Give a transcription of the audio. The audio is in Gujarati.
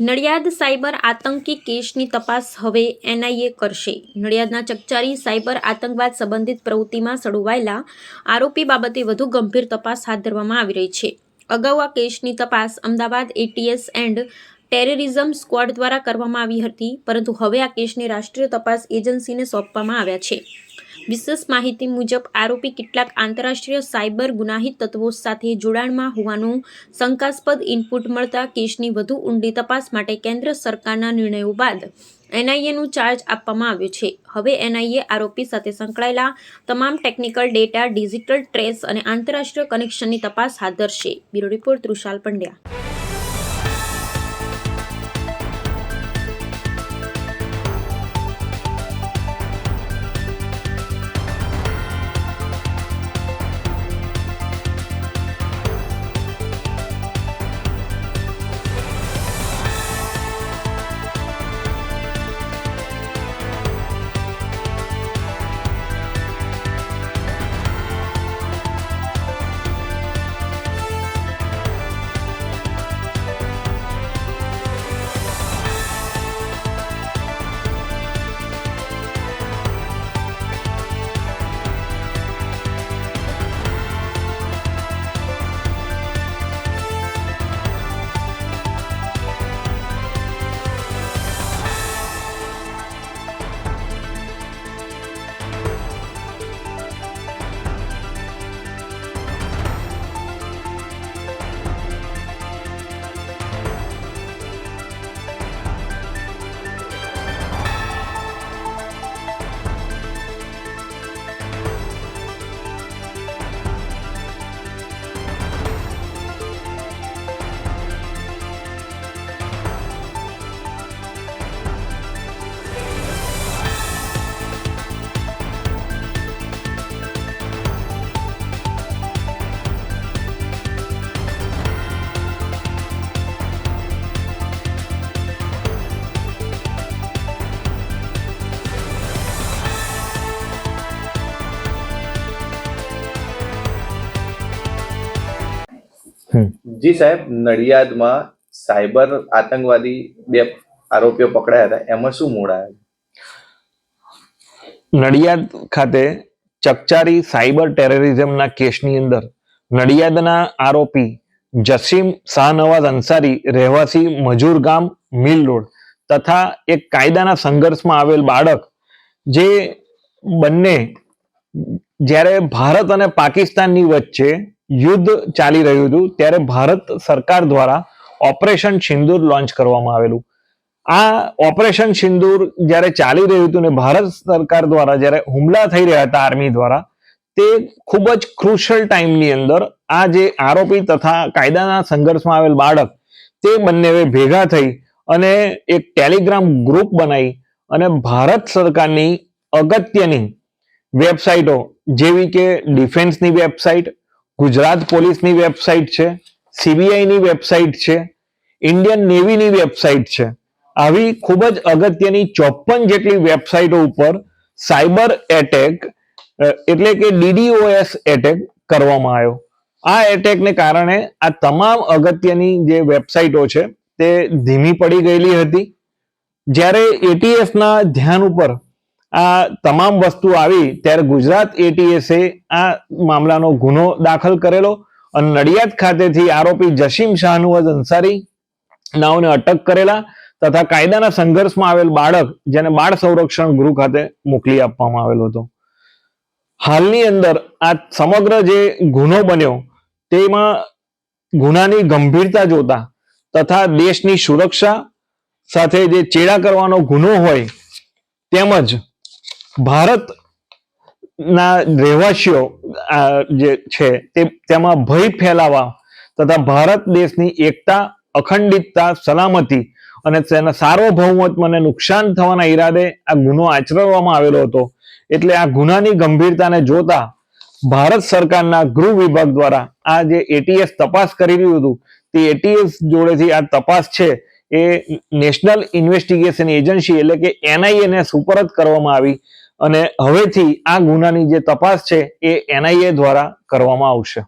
નડિયાદ સાયબર આતંકી કેસની તપાસ હવે એનઆઈએ કરશે। નડિયાદના ચકચારી સાયબર આતંકવાદ સંબંધિત પ્રવૃત્તિમાં સંડોવાયેલા આરોપી બાબતે વધુ ગંભીર તપાસ હાથ ધરવામાં આવી રહી છે। અગાઉ આ કેસની તપાસ Ahmedabad ATS and terrorism squad દ્વારા કરવામાં આવી હતી, પરંતુ હવે આ કેસને રાષ્ટ્રીય તપાસ એજન્સીને સોંપવામાં આવ્યા છે। વિશેષ માહિતી મુજબ આરોપી કેટલાક આંતરરાષ્ટ્રીય સાયબર ગુનાહિત તત્વો સાથે જોડાણમાં હોવાનું શંકાસ્પદ ઇનપુટ મળતા કેસની વધુ ઊંડી તપાસ માટે કેન્દ્ર સરકારના નિર્ણયો બાદ એનઆઈએનું ચાર્જ આપવામાં આવ્યો છે। હવે એનઆઈએ આરોપી સાથે સંકળાયેલા તમામ ટેકનિકલ ડેટા, ડિજિટલ ટ્રેસ અને આંતરરાષ્ટ્રીય કનેક્શનની તપાસ હાથ ધરશે। Bureau report Trushal Pandya. જી સાહેબ, નડિયાદમાં સાયબર આતંકવાદી બે આરોપીઓ પકડાયા હતા, એમાં શું મૂળ આવ્યા? નડિયાદ ખાતે ચકચારી સાયબર ટેરરિઝમના કેસની અંદર નડિયાદના આરોપી જસીમ શાહનવાઝ અંસારી, રહેવાસી મજૂર ગામ મિલ રોડ, તથા એક કાયદાના સંઘર્ષમાં આવેલ બાળક, જે બંને જ્યારે ભારત અને પાકિસ્તાનની વચ્ચે યુદ્ધ ચાલી રહ્યું હતું ત્યારે ભારત સરકાર દ્વારા ઓપરેશન સિંદૂર લોન્ચ કરવામાં આવેલું। આ ઓપરેશન સિંદૂર જ્યારે ચાલી રહ્યું હતું ને ભારત સરકાર દ્વારા જ્યારે હુમલા થઈ રહ્યા હતા આર્મી દ્વારા, તે ખૂબ જ ક્રુશિયલ ટાઈમની અંદર આ જે આરોપી તથા કાયદાના સંઘર્ષમાં આવેલ બાળક, તે બંને ભેગા થઈ અને એક ટેલિગ્રામ ગ્રુપ બનાવી અને ભારત સરકારની અગત્યની વેબસાઇટો જેવી કે ડિફેન્સની વેબસાઇટ, ગુજરાત પોલીસની વેબસાઇટ છે, સીબીઆઈની વેબસાઇટ છે, ઇન્ડિયન નેવીની વેબસાઇટ છે, આવી ખૂબ જ અગત્યની 54 જેટલી વેબસાઇટો ઉપર સાયબર એટેક એટલે કે DDoS એટેક કરવામાં આવ્યો। આ એટેકને કારણે આ તમામ અગત્યની જે વેબસાઇટો છે તે ધીમી પડી ગયેલી હતી। જ્યારે એટીએસના ધ્યાન ઉપર આ તમામ વસ્તુ આવી ત્યારે ગુજરાત એટીએસે આ મામલાનો ગુનો દાખલ કરેલો અને નડિયાદ ખાતેથી આરોપી જસીમ શાહનવાઝ અંસારી નાઓને અટક કરેલા તથા કાયદાના સંઘર્ષમાં આવેલ બાળક, જેને બાળ સંરક્ષણ ગૃહ ખાતે મોકલી આપવામાં આવેલો હતો। હાલની અંદર આ સમગ્ર જે ગુનો બન્યો તેમાં ગુનાની ગંભીરતા જોતા તથા દેશની સુરક્ષા સાથે જે ચેડા કરવાનો ગુનો હોય તેમજ ભારતના રહેવાસીઓ જે છે તેમાં ભય ફેલાવા તથા ભારત દેશની એકતા, અખંડિતતા, સલામતી અને તેના સાર્વભૌમત્વને નુકસાન થવાના ઈરાદે આ ગુનો આચરવામાં આવેલો હતો। એટલે આ ગુનાની ગંભીરતાને જોતા ભારત સરકારના ગૃહ વિભાગ દ્વારા આ જે એટીએસ તપાસ કરી રહ્યું હતું તે એટીએસ જોડેથી આ તપાસ છે એ નેશનલ ઇન્વેસ્ટિગેશન એજન્સી એટલે કે એનઆઈએ ને સુપરત કરવામાં આવી અને હવેથી આ ગુનાની જે તપાસ છે એ એનઆઈએ દ્વારા કરવામાં આવશે।